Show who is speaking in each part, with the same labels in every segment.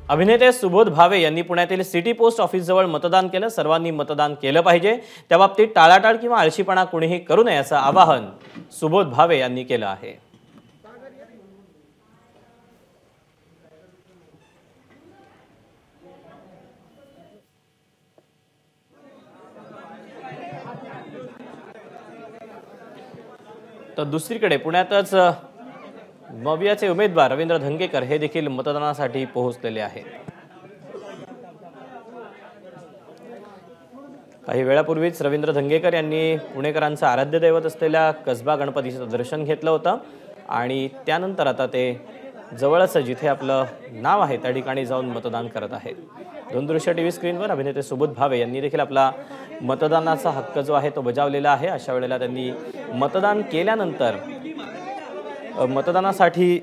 Speaker 1: अभिनेते सुबोध भावे यांनी पुण्यातील सिटी पोस्ट ऑफिसजवळ मतदान केलं। सर्वांनी मतदान केलं पाहिजे, त्या बाबतीत टाळाटाळ किंवा आळशीपणा कोणीही करू नये असं आवाहन सुबोध भावे यांनी केलं आहे। तर दुसरीकडे पुण्यातच मवियाचे उमेदवार रवींद्र धंगेकर हे देखील मतदानासाठी पोहोचलेले आहेत। काही वेळापूर्वीच रवींद्र धंगेकर यांनी पुणेकरांचं आराध्य दैवत असलेल्या कसबा गणपतीचं दर्शन घेतलं होतं आणि त्यानंतर आता ते जवळच जिथे आपलं नाव आहे त्या ठिकाणी जाऊन मतदान करत आहेत। दूरदृश्य टीव्ही स्क्रीनवर अभिनेते सुबोध भावे यांनी देखील आपला मतदानाचा हक्क जो आहे तो बजावलेला आहे। अशा वेळेला त्यांनी मतदान केल्यानंतर मतदानासाठी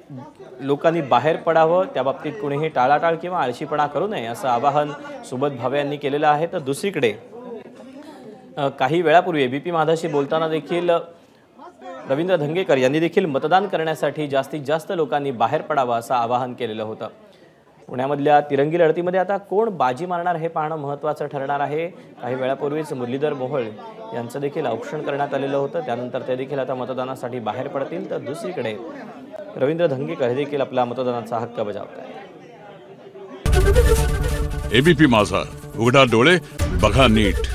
Speaker 1: लोकांनी बाहेर पडावं, त्या बाबतीत कोणीही टाळाटाळ किंवा आळशीपणा करू नये असं आवाहन सुबोध भावे यांनी केलेलं आहे। तर दुसरीकडे काही वेळापूर्वी एबीपी माझाशी बोलताना देखील रवींद्र धंगेकर यांनी देखील मतदान करण्यासाठी जास्तीत जास्त लोकांनी बाहेर पडावं असं आवाहन केलेलं होतं। पुण्यामधल्या तिरंगी लढतीमध्ये आता कोण बाजी मारणार हे पाहणं महत्त्वाचं ठरणार आहे। काही वेळापूर्वीच मुरलीधर मोहोळ यांचं देखील औक्षण करण्यात आलेलं होतं, त्यानंतर ते देखील आता मतदानासाठी बाहेर पडतील। तर दुसरीकडे रवींद्र धंगेकर हे देखील आपला मतदानाचा हक्क बजावत आहेत।
Speaker 2: एबीपी माझा, उघडा डोळे बघा नीट।